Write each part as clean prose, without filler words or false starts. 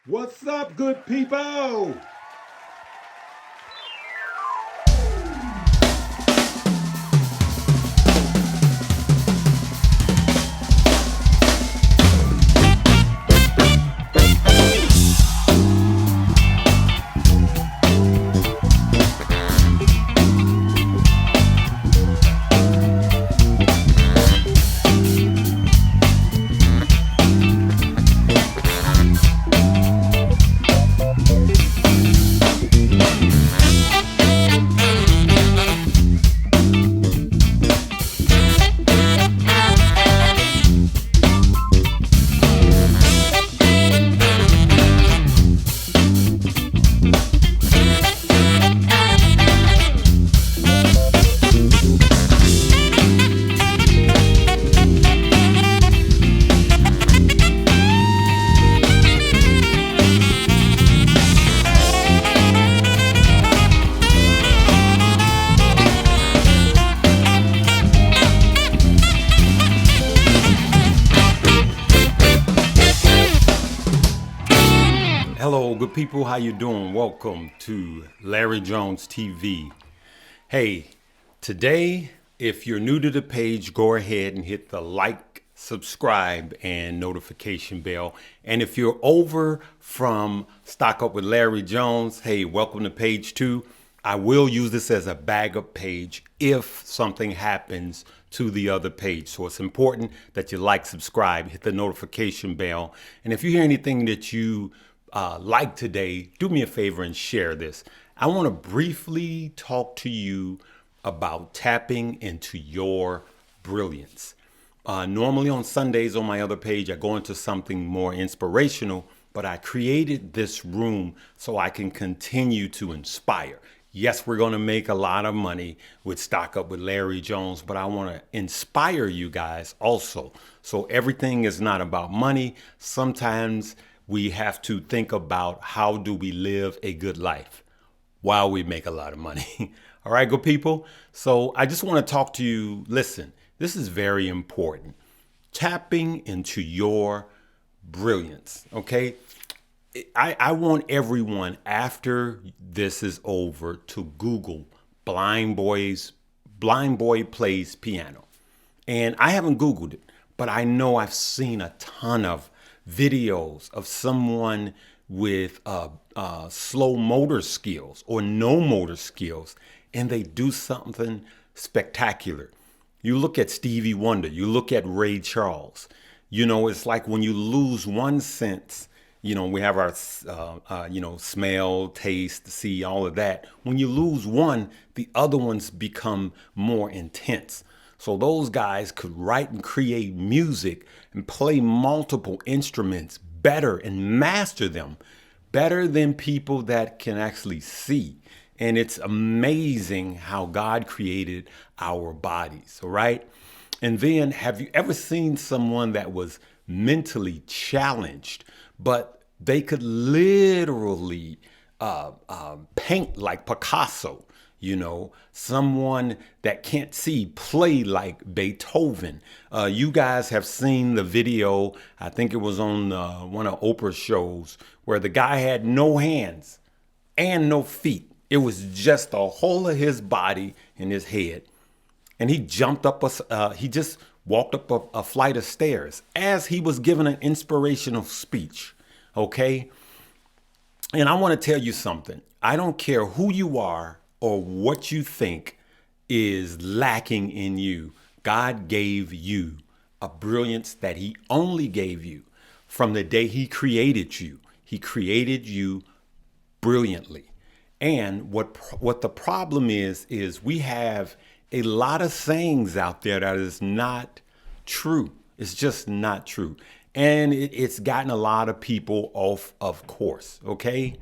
What's up, good people? Hello, good people. How you doing? Welcome to Larry Jones TV. Hey, today, if you're new to the page, go ahead and hit the like, subscribe, and notification bell. And if you're over from Stock Up with Larry Jones, hey, welcome to page 2. I will use this as a backup page if something happens to the other page. So it's important that you like, subscribe, hit the notification bell. And if you hear anything that you like today, do me a favor and share this. I want to briefly talk to you about tapping into your brilliance. Normally on Sundays on my other page, I go into something more inspirational, but I created this room so I can continue to inspire. Yes, we're going to make a lot of money with Stock Up with Larry Jones, but I want to inspire you guys also. So everything is not about money. Sometimes we have to think about how do we live a good life while we make a lot of money. All right, good people. So I just want to talk to you. Listen, this is very important. Tapping into your brilliance. Okay. I want everyone after this is over to Google Blind Boy Plays Piano. And I haven't Googled it, but I know I've seen a ton of videos of someone with slow motor skills or no motor skills, and they do something spectacular. You look at Stevie Wonder, you look at Ray Charles. You know, it's like when you lose one sense, you know, we have our, smell, taste, see, all of that. When you lose one, the other ones become more intense. So those guys could write and create music and play multiple instruments better and master them better than people that can actually see. And it's amazing how God created our bodies, all right? And then have you ever seen someone that was mentally challenged, but they could literally paint like Picasso? You know, someone that can't see play like Beethoven. You guys have seen the video. I think it was on one of Oprah's shows where the guy had no hands and no feet. It was just the whole of his body and his head. And he jumped up, he just walked up a flight of stairs as he was giving an inspirational speech. Okay. And I want to tell you something. I don't care who you are or what you think is lacking in you. God gave you a brilliance that he only gave you from the day he created you. He created you brilliantly. And what the problem is we have a lot of sayings out there that is not true. It's just not true. And it's gotten a lot of people off of course, okay?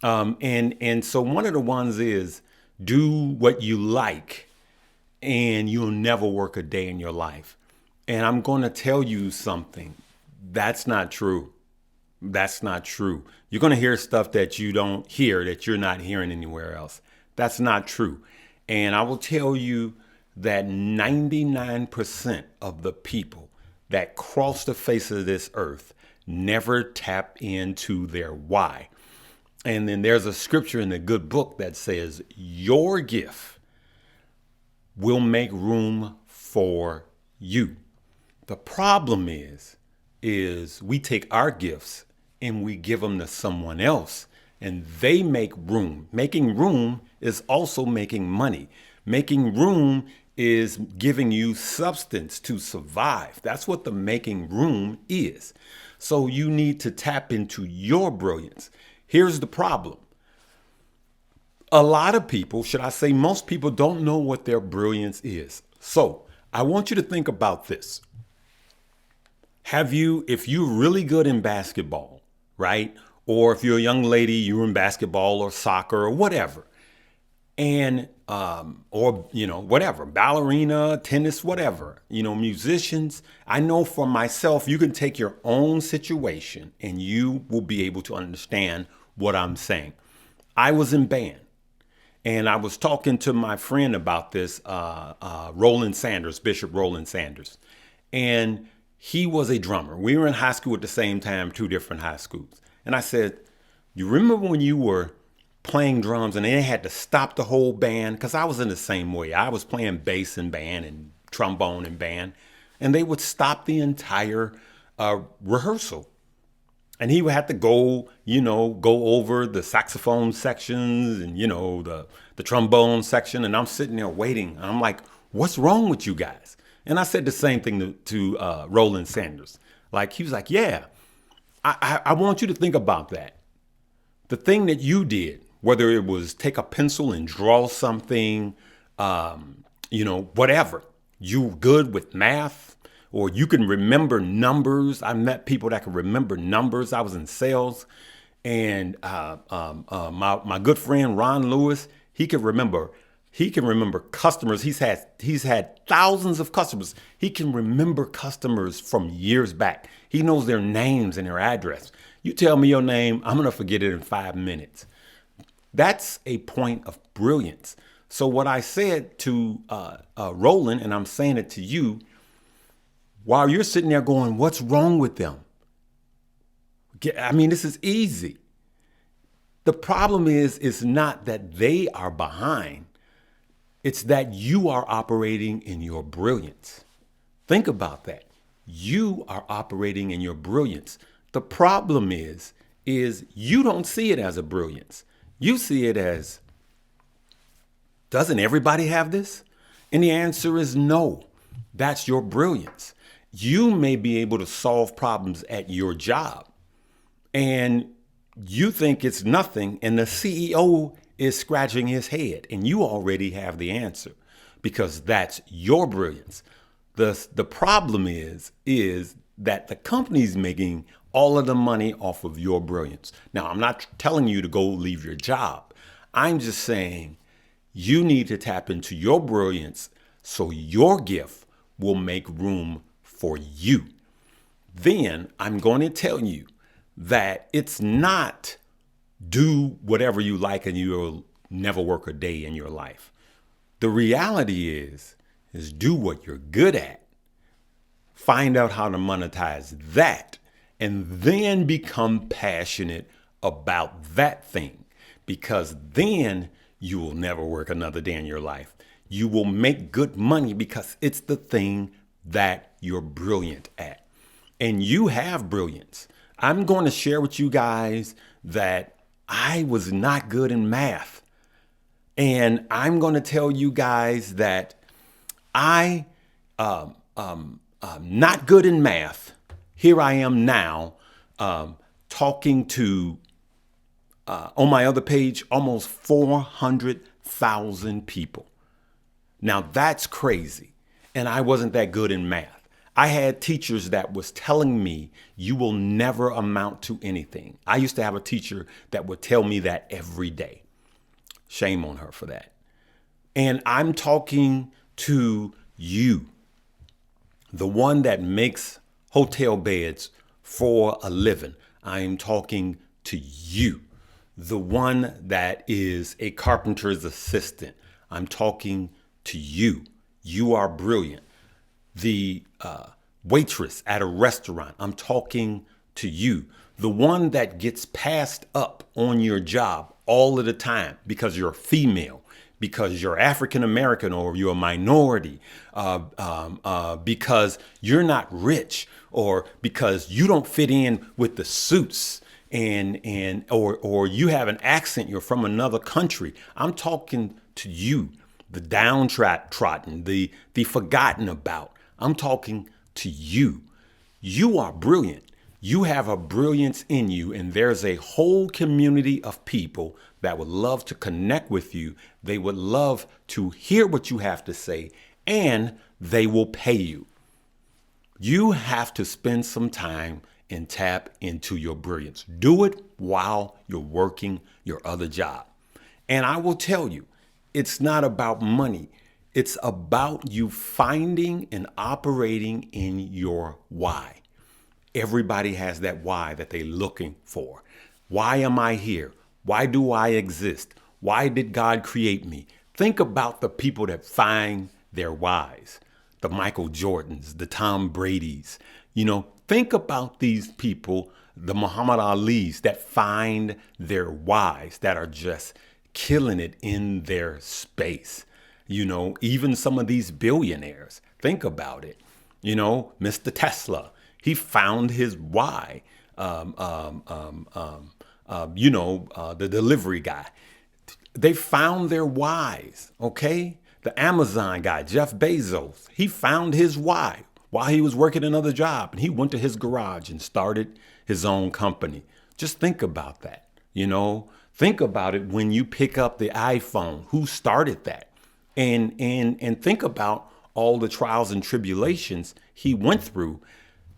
And so one of the ones is do what you like and you'll never work a day in your life. And I'm going to tell you something. That's not true. That's not true. You're going to hear stuff that you don't hear, that you're not hearing anywhere else. That's not true. And I will tell you that 99% of the people that cross the face of this earth never tap into their why. And then there's a scripture in the good book that says, your gift will make room for you. The problem is we take our gifts and we give them to someone else and they make room. Making room is also making money. Making room is giving you substance to survive. That's what the making room is. So you need to tap into your brilliance. Here's the problem. A lot of people, should I say most people, don't know what their brilliance is. So I want you to think about this. If you're really good in basketball, right? Or if you're a young lady, you're in basketball or soccer or whatever. And, whatever, ballerina, tennis, whatever, musicians. I know for myself, you can take your own situation and you will be able to understand what I'm saying. I was in band and I was talking to my friend about this, Roland Sanders, Bishop Roland Sanders. And he was a drummer. We were in high school at the same time, 2 different high schools. And I said, you remember when you were playing drums and they had to stop the whole band? Because I was in the same way. I was playing bass in band and trombone in band. And they would stop the entire rehearsal. And he would have to go over the saxophone sections and, the trombone section. And I'm sitting there waiting. And I'm like, what's wrong with you guys? And I said the same thing to Roland Sanders. Like, he was like, yeah, I want you to think about that. The thing that you did, whether it was take a pencil and draw something, whatever. You good with math, or you can remember numbers. I met people that can remember numbers. I was in sales, and my good friend Ron Lewis, he can remember customers. He's had thousands of customers. He can remember customers from years back. He knows their names and their address. You tell me your name, I'm going to forget it in 5 minutes. That's a point of brilliance. So what I said to Roland, and I'm saying it to you, while you're sitting there going, what's wrong with them? This is easy. The problem is, it's not that they are behind. It's that you are operating in your brilliance. Think about that. You are operating in your brilliance. The problem is you don't see it as a brilliance. You see it as, doesn't everybody have this? And the answer is no. That's your brilliance. You may be able to solve problems at your job, and you think it's nothing, and the CEO is scratching his head, and you already have the answer because that's your brilliance. The problem is that the company's making all of the money off of your brilliance. Now, I'm not telling you to go leave your job. I'm just saying you need to tap into your brilliance so your gift will make room for you. Then I'm going to tell you that it's not do whatever you like and you'll never work a day in your life. The reality is do what you're good at. Find out how to monetize that, and then become passionate about that thing, because then you will never work another day in your life. You will make good money because it's the thing that you're brilliant at. And you have brilliance. I'm going to share with you guys that I was not good in math. And I'm going to tell you guys that I not good in math. Here I am now talking to, on my other page, almost 400,000 people. Now that's crazy. And I wasn't that good in math. I had teachers that was telling me you will never amount to anything. I used to have a teacher that would tell me that every day. Shame on her for that. And I'm talking to you, the one that makes hotel beds for a living. I'm talking to you, the one that is a carpenter's assistant. I'm talking to you. You are brilliant. The waitress at a restaurant. I'm talking to you, the one that gets passed up on your job all of the time because you're female, because you're African American or you're a minority, because you're not rich, or because you don't fit in with the suits, or you have an accent, you're from another country. I'm talking to you, the downtrodden, the forgotten about. I'm talking to you. You are brilliant. You have a brilliance in you, and there's a whole community of people that would love to connect with you. They would love to hear what you have to say, and they will pay you. You have to spend some time and tap into your brilliance. Do it while you're working your other job. And I will tell you, it's not about money. It's about you finding and operating in your why. Everybody has that why that they're looking for. Why am I here? Why do I exist? Why did God create me? Think about the people that find their whys. The Michael Jordans, the Tom Bradys. Think about these people, the Muhammad Alis that find their whys, that are just killing it in their space. Even some of these billionaires. Think about it. Mr. Tesla, he found his why. The delivery guy. They found their whys, okay? The Amazon guy, Jeff Bezos, he found his why while he was working another job. And he went to his garage and started his own company. Just think about that, Think about it when you pick up the iPhone. Who started that? And think about all the trials and tribulations he went through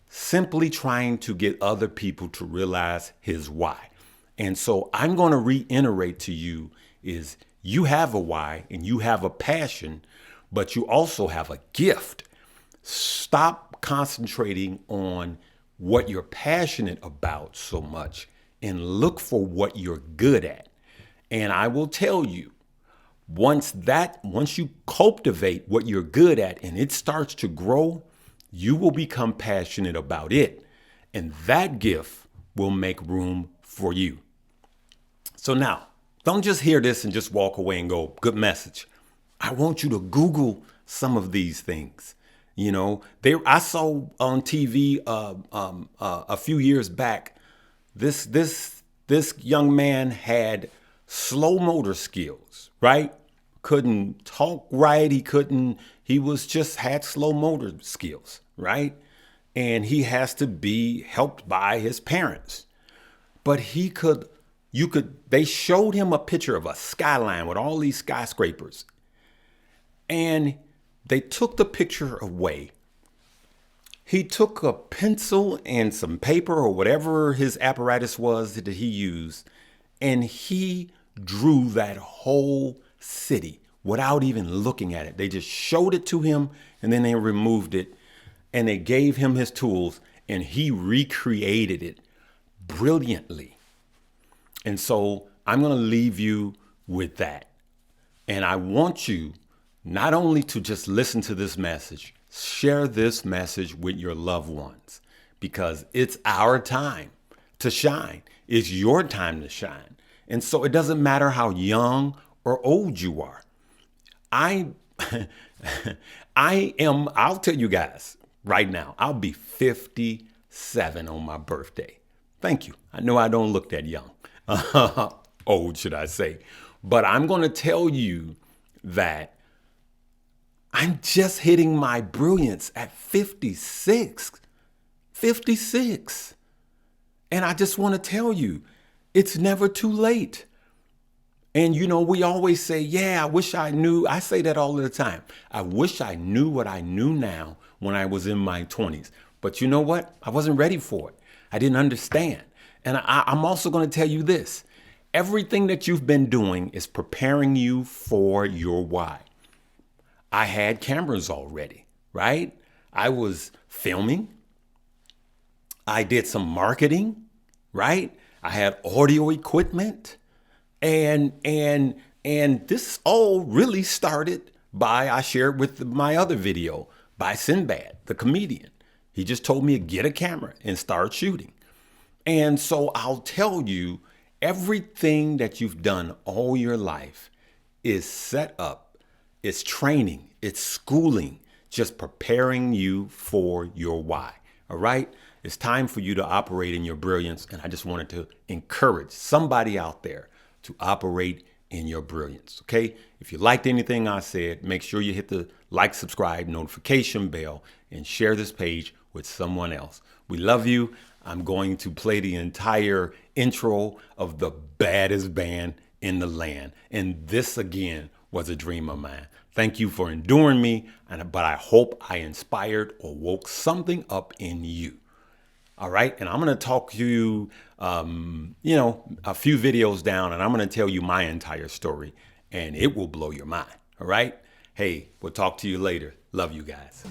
simply trying to get other people to realize his why. And so I'm going to reiterate to you is you have a why and you have a passion, but you also have a gift. Stop concentrating on what you're passionate about so much and look for what you're good at. And I will tell you, once you cultivate what you're good at and it starts to grow, you will become passionate about it. And that gift will make room for you. So now, don't just hear this and just walk away and go, good message. I want you to Google some of these things. I saw on TV a few years back, this young man had slow motor skills, right? Couldn't talk right. He was just had slow motor skills, right? And he has to be helped by his parents. But they showed him a picture of a skyline with all these skyscrapers. And they took the picture away. He took a pencil and some paper or whatever his apparatus was that he used, and he drew that whole city without even looking at it. They just showed it to him and then they removed it and they gave him his tools and he recreated it brilliantly. And so I'm going to leave you with that. And I want you not only to just listen to this message, share this message with your loved ones because it's our time to shine. It's your time to shine. And so it doesn't matter how young or old you are. I'll tell you guys right now, I'll be 57 on my birthday. Thank you. I know I don't look that young. Old, should I say. But I'm going to tell you that I'm just hitting my brilliance at 56. 56. And I just want to tell you, it's never too late. And, we always say, yeah, I wish I knew. I say that all the time. I wish I knew what I knew now when I was in my 20s. But you know what? I wasn't ready for it. I didn't understand. And I'm also going to tell you this. Everything that you've been doing is preparing you for your why. I had cameras already, right? I was filming. I did some marketing, right? I had audio equipment. And this all really started by, I shared with my other video, by Sinbad, the comedian. He just told me to get a camera and start shooting. And so I'll tell you, everything that you've done all your life is set up, it's training, it's schooling, just preparing you for your why. All right? It's time for you to operate in your brilliance. And I just wanted to encourage somebody out there to operate in your brilliance. Okay? If you liked anything I said, make sure you hit the like, subscribe, notification bell, and share this page with someone else. We love you. I'm going to play the entire intro of the baddest band in the land. And this again was a dream of mine. Thank you for enduring me, but I hope I inspired or woke something up in you. All right. And I'm going to talk to you, a few videos down, and I'm going to tell you my entire story, and it will blow your mind. All right. Hey, we'll talk to you later. Love you guys.